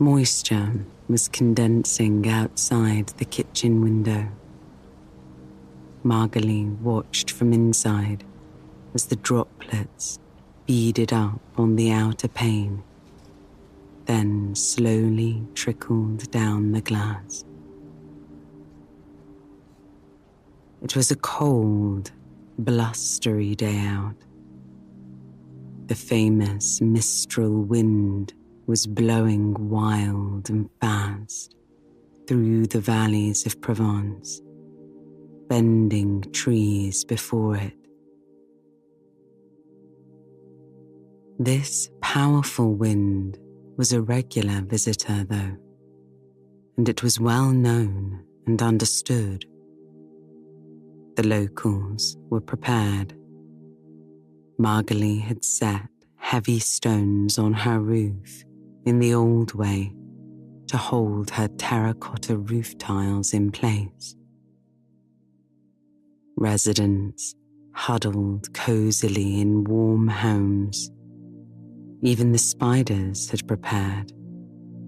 Moisture was condensing outside the kitchen window. Margalie watched from inside as the droplets beaded up on the outer pane, then slowly trickled down the glass. It was a cold, blustery day out. The famous mistral wind was blowing wild and fast through the valleys of Provence, bending trees before it. This powerful wind was a regular visitor, though, and it was well known and understood. The locals were prepared. Margalie had set heavy stones on her roof in the old way to hold her terracotta roof tiles in place. Residents huddled cozily in warm homes. Even the spiders had prepared,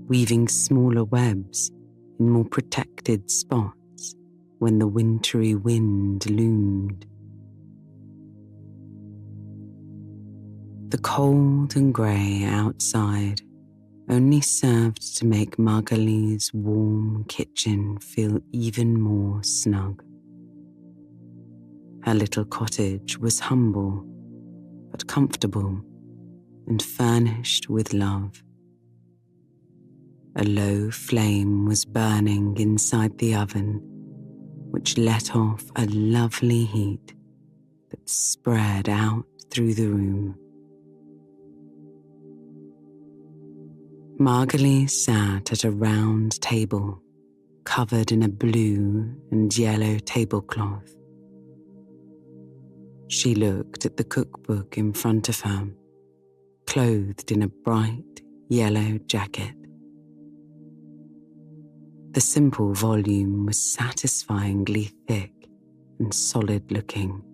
weaving smaller webs in more protected spots when the wintry wind loomed. The cold and grey outside only served to make Margalie's warm kitchen feel even more snug. Her little cottage was humble but comfortable and furnished with love. A low flame was burning inside the oven, which let off a lovely heat that spread out through the room. Margalie sat at a round table covered in a blue and yellow tablecloth. She looked at the cookbook in front of her, clothed in a bright yellow jacket. The simple volume was satisfyingly thick and solid-looking.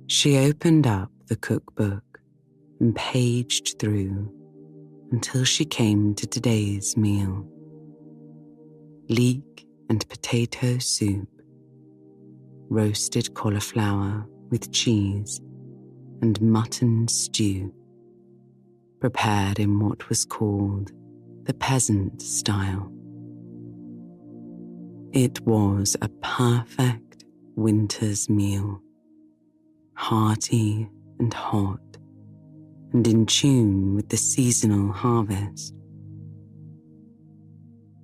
She opened up the cookbook and paged through until she came to today's meal. Leek and potato soup, roasted cauliflower with cheese, and mutton stew, prepared in what was called the peasant style. It was a perfect winter's meal, hearty and hot, and in tune with the seasonal harvest.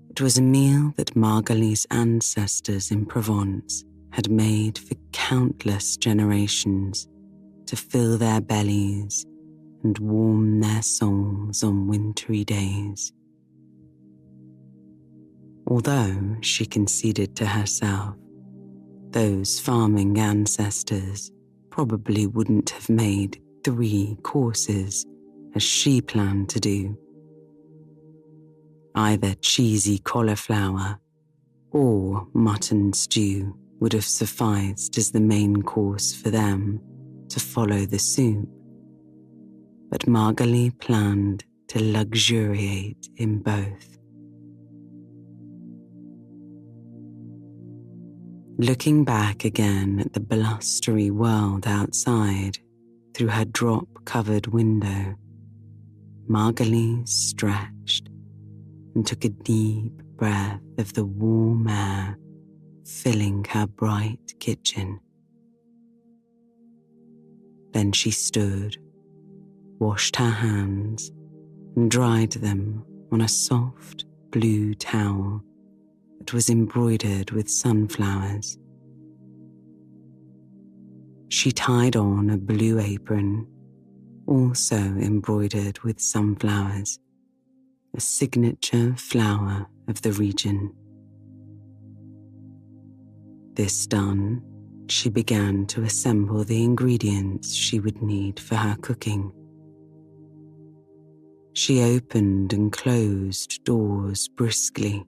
It was a meal that Margalie's ancestors in Provence had made for countless generations to fill their bellies and warm their souls on wintry days. Although, she conceded to herself, those farming ancestors probably wouldn't have made 3 courses as she planned to do. Either cheesy cauliflower or mutton stew would have sufficed as the main course for them to follow the soup, but Margalie planned to luxuriate in both. Looking back again at the blustery world outside through her drop-covered window, Margalie stretched and took a deep breath of the warm air filling her bright kitchen. Then she stood, washed her hands, and dried them on a soft blue towel that was embroidered with sunflowers. She tied on a blue apron, also embroidered with sunflowers, a signature flower of the region. This done, she began to assemble the ingredients she would need for her cooking. She opened and closed doors briskly,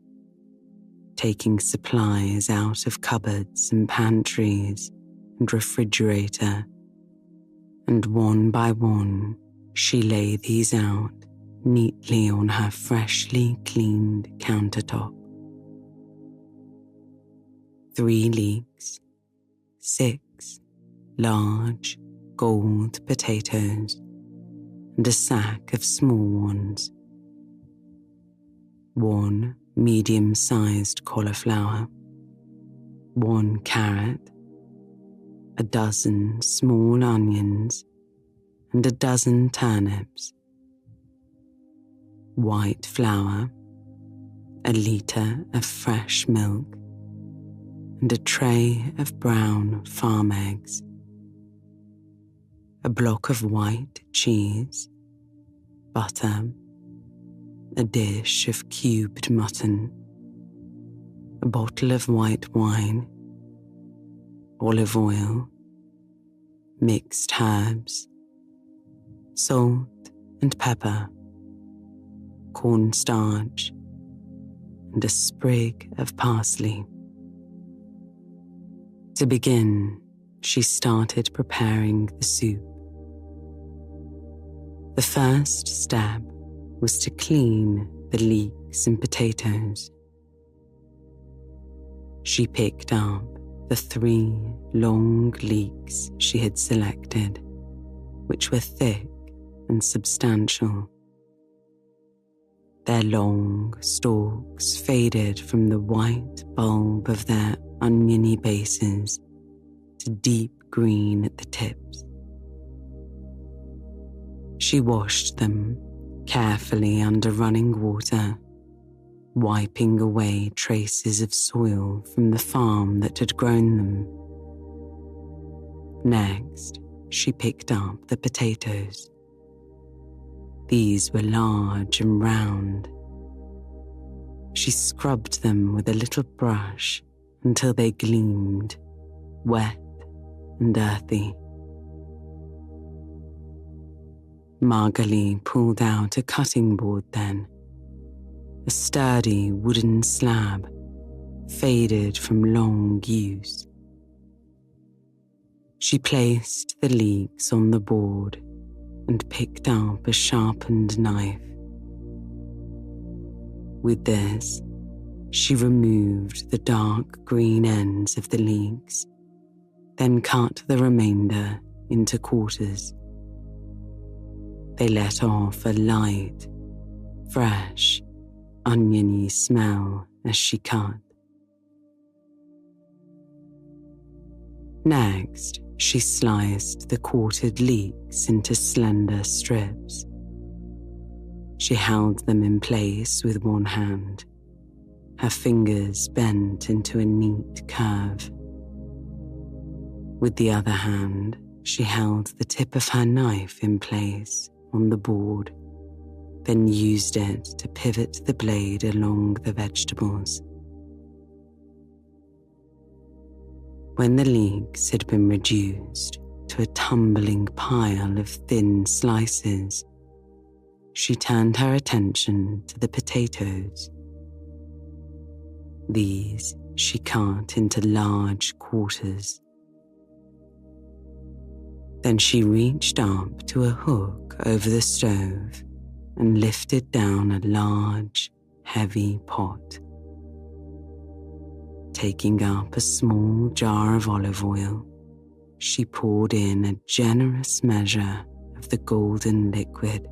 taking supplies out of cupboards and pantries and refrigerator, and one by one She lay these out neatly on her freshly cleaned countertop. 3 leeks, 6 large gold potatoes, and a sack of small ones. 1 medium-sized cauliflower, 1 carrot, a dozen small onions, and a dozen turnips. White flour, a litre of fresh milk, and a tray of brown farm eggs. A block of white cheese, butter, a dish of cubed mutton, a bottle of white wine, olive oil, mixed herbs, salt and pepper, cornstarch, and a sprig of parsley. To begin, she started preparing the soup. The first step was to clean the leeks and potatoes. She picked up the 3 long leeks she had selected, which were thick and substantial. Their long stalks faded from the white bulb of their oniony bases to deep green at the tips. She washed them carefully under running water, wiping away traces of soil from the farm that had grown them. Next, she picked up the potatoes. These were large and round. She scrubbed them with a little brush until they gleamed, wet and earthy. Margalie pulled out a cutting board then, a sturdy wooden slab, faded from long use. She placed the leeks on the board and picked up a sharpened knife. With this, she removed the dark green ends of the leeks, then cut the remainder into quarters. They let off a light, fresh, oniony smell as she cut. Next, she sliced the quartered leeks into slender strips. She held them in place with one hand, her fingers bent into a neat curve. With the other hand, she held the tip of her knife in place on the board, then used it to pivot the blade along the vegetables. When the leeks had been reduced to a tumbling pile of thin slices, she turned her attention to the potatoes. These she cut into large quarters. Then she reached up to a hook over the stove and lifted down a large, heavy pot. Taking up a small jar of olive oil, she poured in a generous measure of the golden liquid.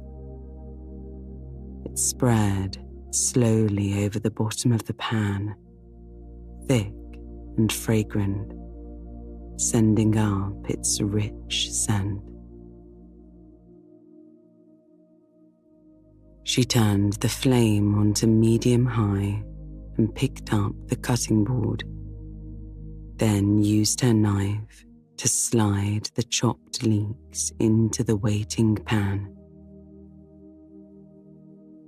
It spread slowly over the bottom of the pan, thick and fragrant, sending up its rich scent. She turned the flame onto medium-high and picked up the cutting board, then used her knife to slide the chopped leeks into the waiting pan.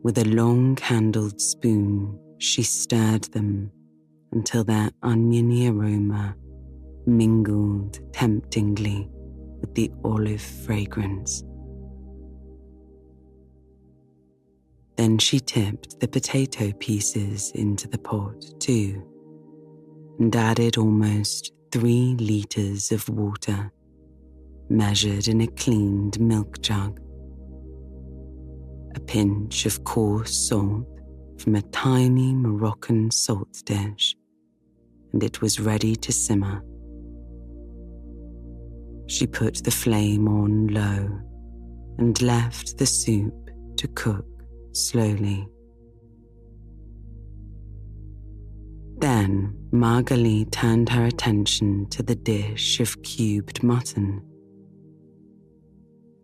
With a long-handled spoon, she stirred them until their oniony aroma mingled temptingly with the olive fragrance. Then she tipped the potato pieces into the pot too, and added almost 3 liters of water, measured in a cleaned milk jug. a pinch of coarse salt from a tiny Moroccan salt dish, and it was ready to simmer. She put the flame on low and left the soup to cook slowly. Then Margalie turned her attention to the dish of cubed mutton.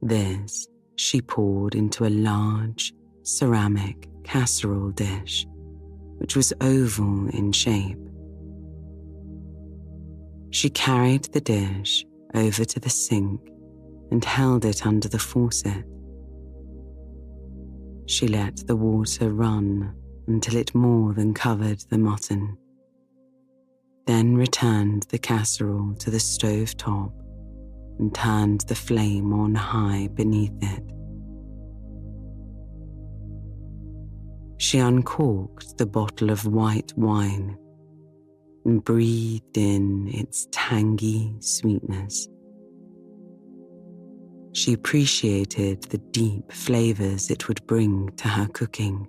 This she poured into a large ceramic casserole dish, which was oval in shape. She carried the dish over to the sink and held it under the faucet. She let the water run until it more than covered the mutton, then returned the casserole to the stove top and turned the flame on high beneath it. She uncorked the bottle of white wine and breathed in its tangy sweetness. She appreciated the deep flavors it would bring to her cooking.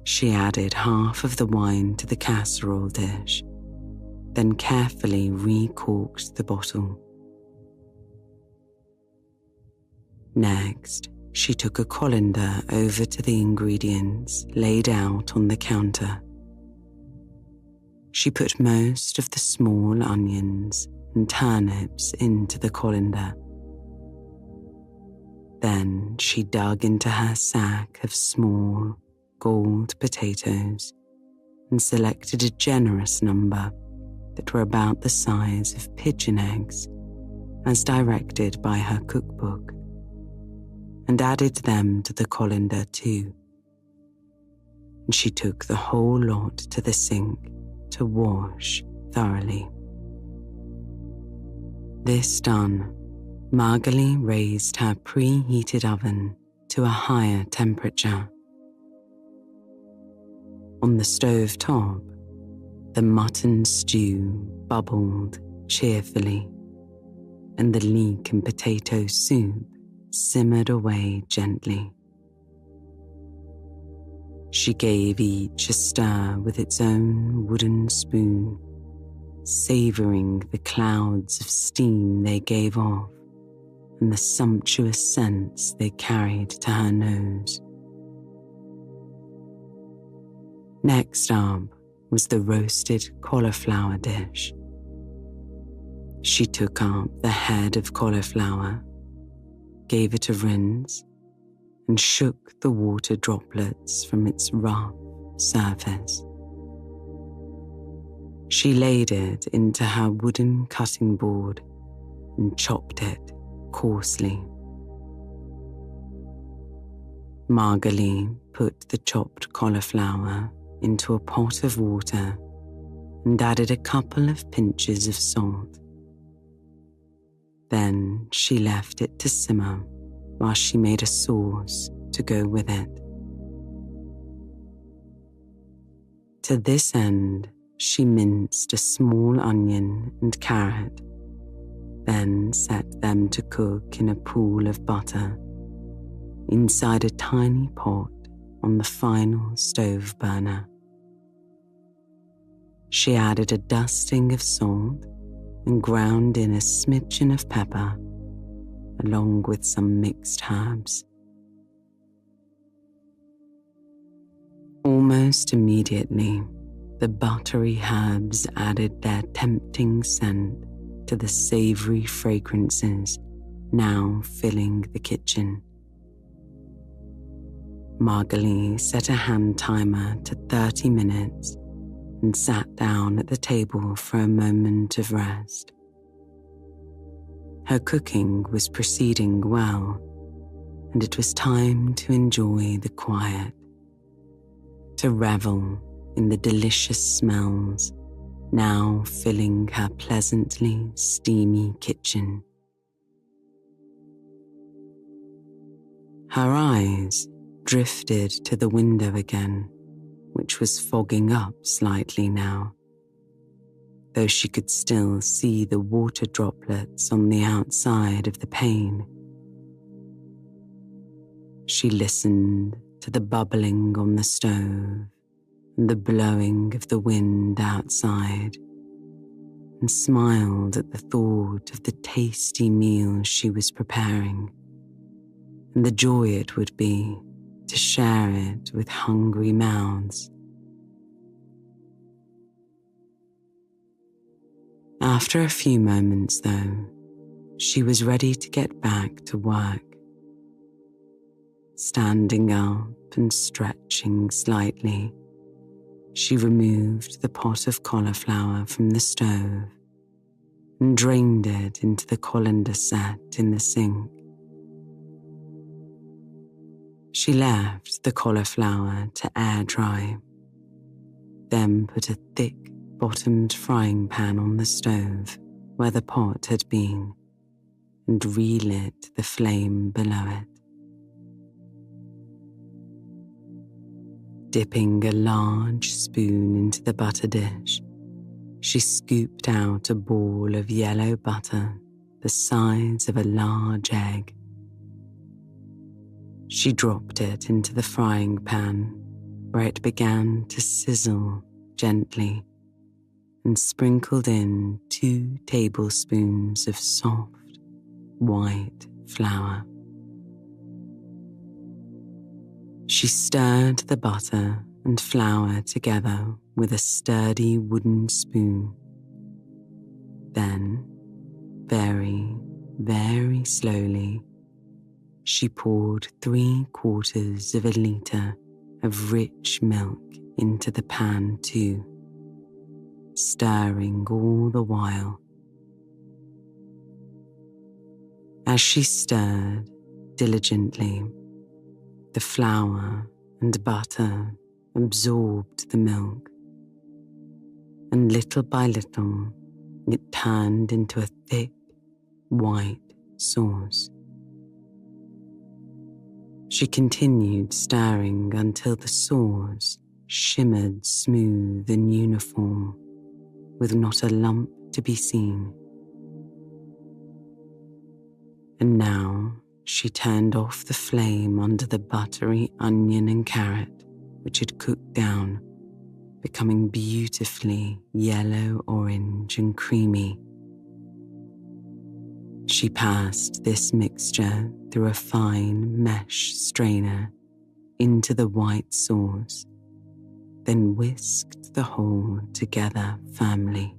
She added half of the wine to the casserole dish, then carefully recorked the bottle. Next, she took a colander over to the ingredients laid out on the counter. She put most of the small onions and turnips into the colander. Then she dug into her sack of small, gold potatoes and selected a generous number that were about the size of pigeon eggs, as directed by her cookbook, and added them to the colander too. And she took the whole lot to the sink to wash thoroughly. This done, Margalie raised her preheated oven to a higher temperature. On the stove top, the mutton stew bubbled cheerfully, and the leek and potato soup simmered away gently. She gave each a stir with its own wooden spoon, savouring the clouds of steam they gave off and the sumptuous scents they carried to her nose. Next up was the roasted cauliflower dish. She took up the head of cauliflower, gave it a rinse, and shook the water droplets from its rough surface. She laid it into her wooden cutting board and chopped it coarsely. Margalie put the chopped cauliflower into a pot of water and added a couple of pinches of salt. Then she left it to simmer while she made a sauce to go with it. To this end, she minced a small onion and carrot, then set them to cook in a pool of butter inside a tiny pot on the final stove burner. She added a dusting of salt and ground in a smidgen of pepper, along with some mixed herbs. Almost immediately, the buttery herbs added their tempting scent to the savoury fragrances now filling the kitchen. Margalie set a hand timer to 30 minutes and sat down at the table for a moment of rest. Her cooking was proceeding well, and it was time to enjoy the quiet, to revel in the delicious smells now filling her pleasantly steamy kitchen. Her eyes drifted to the window again, which was fogging up slightly now, though she could still see the water droplets on the outside of the pane. She listened to the bubbling on the stove and the blowing of the wind outside, and smiled at the thought of the tasty meal she was preparing, and the joy it would be to share it with hungry mouths. After a few moments, though, she was ready to get back to work. Standing up and stretching slightly, she removed the pot of cauliflower from the stove and drained it into the colander set in the sink. She left the cauliflower to air dry, then put a thick-bottomed frying pan on the stove where the pot had been and relit the flame below it. Dipping a large spoon into the butter dish, she scooped out a ball of yellow butter the size of a large egg. She dropped it into the frying pan, where it began to sizzle gently, and sprinkled in 2 tablespoons of soft, white flour. She stirred the butter and flour together with a sturdy wooden spoon. Then, very, very slowly, she poured 3/4 of a liter of rich milk into the pan too, stirring all the while. As she stirred diligently, the flour and butter absorbed the milk, and little by little it turned into a thick, white sauce. She continued stirring until the sauce shimmered smooth and uniform, with not a lump to be seen. And now she turned off the flame under the buttery onion and carrot, which had cooked down, becoming beautifully yellow, orange, and creamy. She passed this mixture through a fine mesh strainer into the white sauce, then whisked the whole together firmly.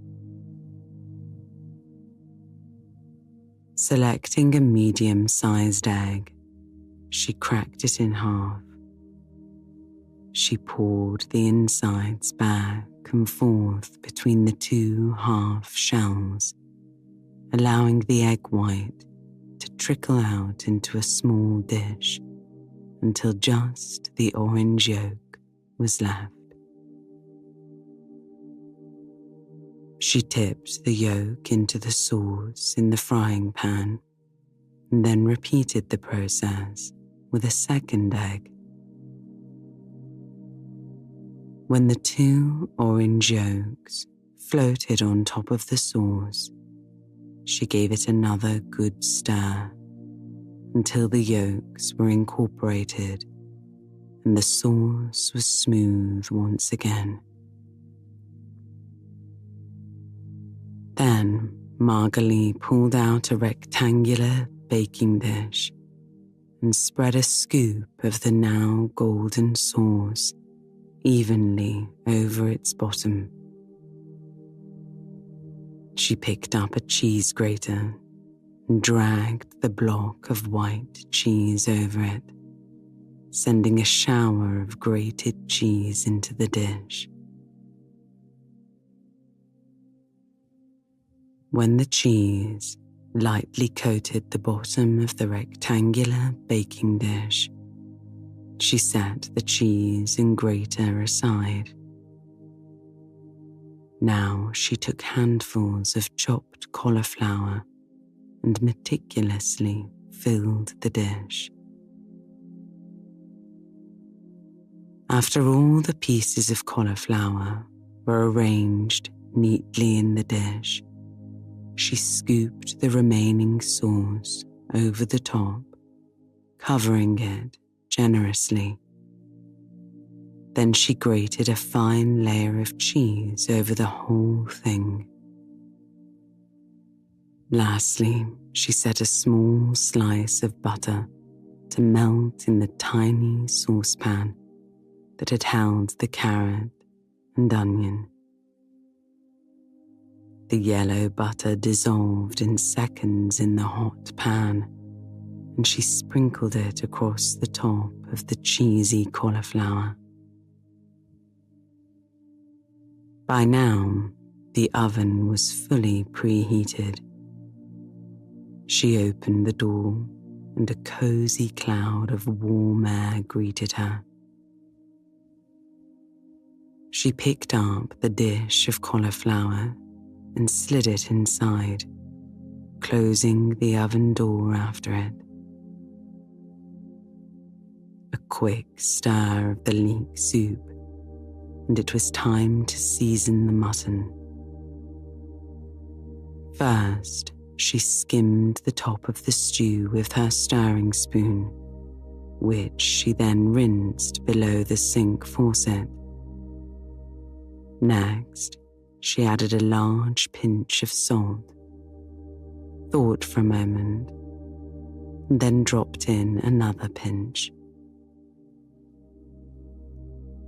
Selecting a medium-sized egg, she cracked it in half. She poured the insides back and forth between the 2 half shells, allowing the egg white to trickle out into a small dish until just the orange yolk was left. She tipped the yolk into the sauce in the frying pan and then repeated the process with a second egg. When the 2 orange yolks floated on top of the sauce, she gave it another good stir until the yolks were incorporated and the sauce was smooth once again. Then Margalie pulled out a rectangular baking dish and spread a scoop of the now golden sauce evenly over its bottom. She picked up a cheese grater and dragged the block of white cheese over it, sending a shower of grated cheese into the dish. When the cheese lightly coated the bottom of the rectangular baking dish, she set the cheese and grater aside. Now she took handfuls of chopped cauliflower and meticulously filled the dish. After all the pieces of cauliflower were arranged neatly in the dish, she scooped the remaining sauce over the top, covering it generously. Then she grated a fine layer of cheese over the whole thing. Lastly, she set a small slice of butter to melt in the tiny saucepan that had held the carrot and onion. The yellow butter dissolved in seconds in the hot pan, and she sprinkled it across the top of the cheesy cauliflower. By now, the oven was fully preheated. She opened the door, and a cozy cloud of warm air greeted her. She picked up the dish of cauliflower and slid it inside, closing the oven door after it. A quick stir of the leek soup, and it was time to season the mutton. First, she skimmed the top of the stew with her stirring spoon, which she then rinsed below the sink faucet. Next, she added a large pinch of salt, thought for a moment, and then dropped in another pinch.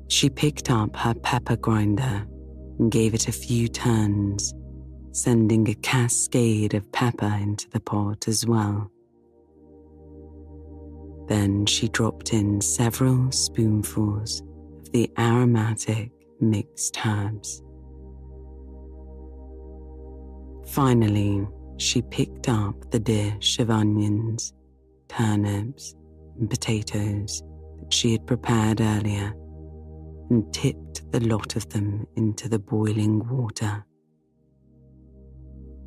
She picked up her pepper grinder and gave it a few turns, sending a cascade of pepper into the pot as well. Then she dropped in several spoonfuls of the aromatic mixed herbs. Finally, she picked up the dish of onions, turnips, and potatoes that she had prepared earlier and tipped the lot of them into the boiling water.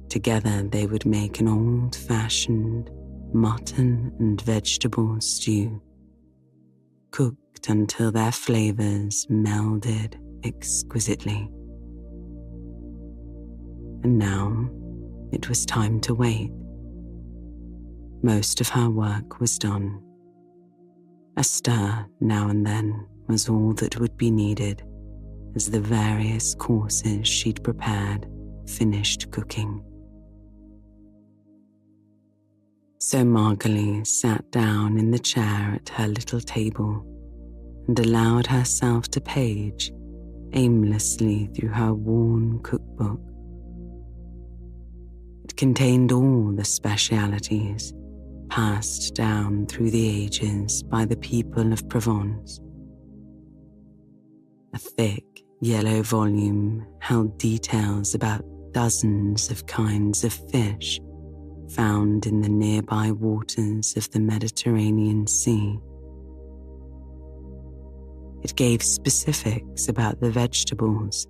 Together they would make an old-fashioned mutton and vegetable stew, cooked until their flavors melded exquisitely. And now it was time to wait. Most of her work was done. A stir now and then was all that would be needed as the various courses she'd prepared finished cooking. So Margalie sat down in the chair at her little table and allowed herself to page aimlessly through her worn cookbook. It contained all the specialities passed down through the ages by the people of Provence. A thick yellow volume held details about dozens of kinds of fish found in the nearby waters of the Mediterranean Sea. It gave specifics about the vegetables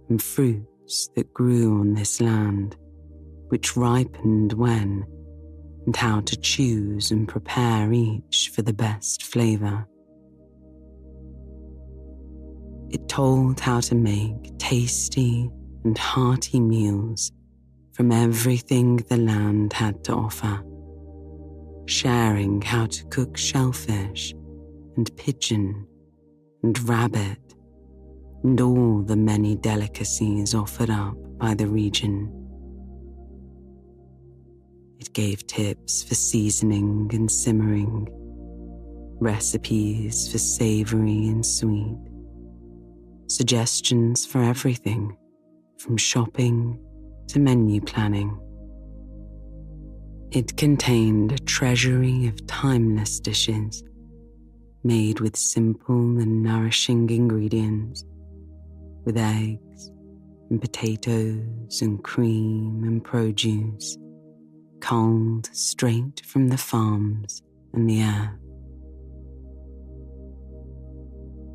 and fruits that grew on this land, which ripened when, and how to choose and prepare each for the best flavor. It told how to make tasty and hearty meals from everything the land had to offer, sharing how to cook shellfish and pigeon and rabbit and all the many delicacies offered up by the region. It gave tips for seasoning and simmering, recipes for savory and sweet, suggestions for everything from shopping to menu planning. It contained a treasury of timeless dishes made with simple and nourishing ingredients, with eggs and potatoes and cream and produce, culled straight from the farms and the earth.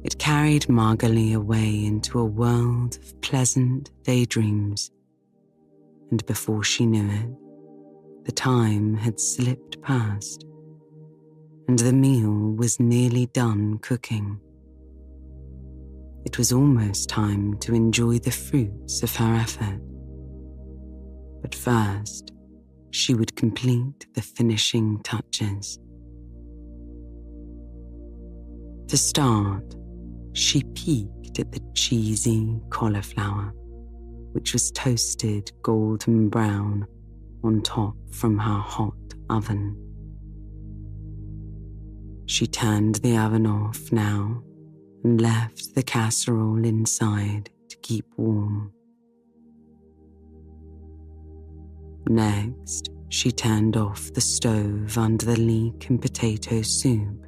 It carried Margalie away into a world of pleasant daydreams, and before she knew it, the time had slipped past, and the meal was nearly done cooking. It was almost time to enjoy the fruits of her effort. But first, she would complete the finishing touches. To start, she peeked at the cheesy cauliflower, which was toasted golden brown on top from her hot oven. She turned the oven off now and left the casserole inside to keep warm. Next, she turned off the stove under the leek and potato soup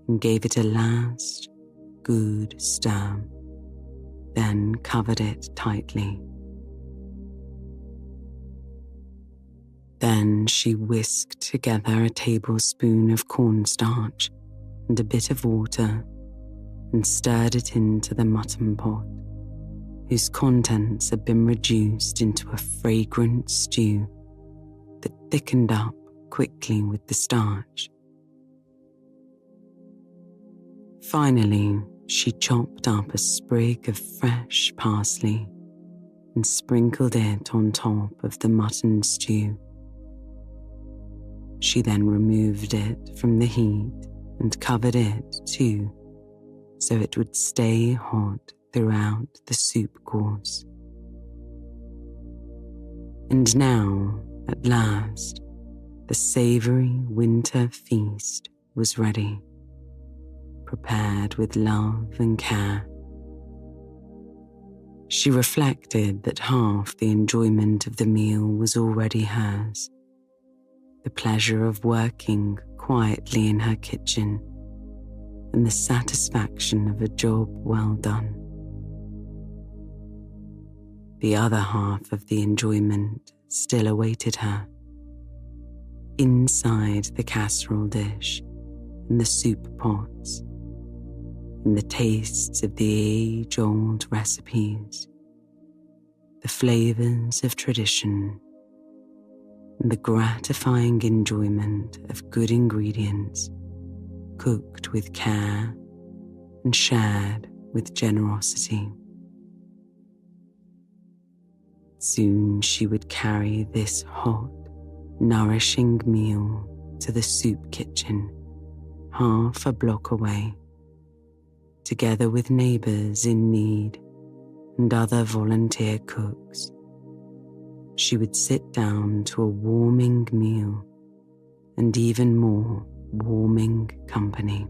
and gave it a last good stir, then covered it tightly. Then she whisked together a tablespoon of cornstarch and a bit of water and stirred it into the mutton pot, whose contents had been reduced into a fragrant stew that thickened up quickly with the starch. Finally, she chopped up a sprig of fresh parsley and sprinkled it on top of the mutton stew. She then removed it from the heat and covered it too, so it would stay hot throughout the soup course. And now, at last, the savoury winter feast was ready, prepared with love and care. She reflected that half the enjoyment of the meal was already hers, the pleasure of working quietly in her kitchen and the satisfaction of a job well done. The other half of the enjoyment still awaited her, inside the casserole dish and the soup pots, in the tastes of the age-old recipes, the flavours of tradition, and the gratifying enjoyment of good ingredients cooked with care and shared with generosity. Soon she would carry this hot, nourishing meal to the soup kitchen, half a block away, together with neighbours in need and other volunteer cooks. She would sit down to a warming meal and even more warming company.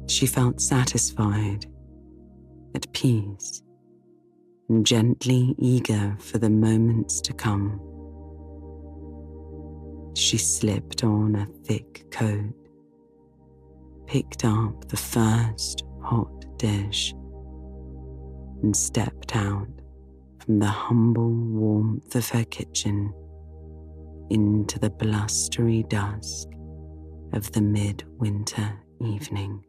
She felt satisfied, at peace, and gently eager for the moments to come. She slipped on a thick coat, picked up the first hot dish, and stepped out from the humble warmth of her kitchen into the blustery dusk of the midwinter evening.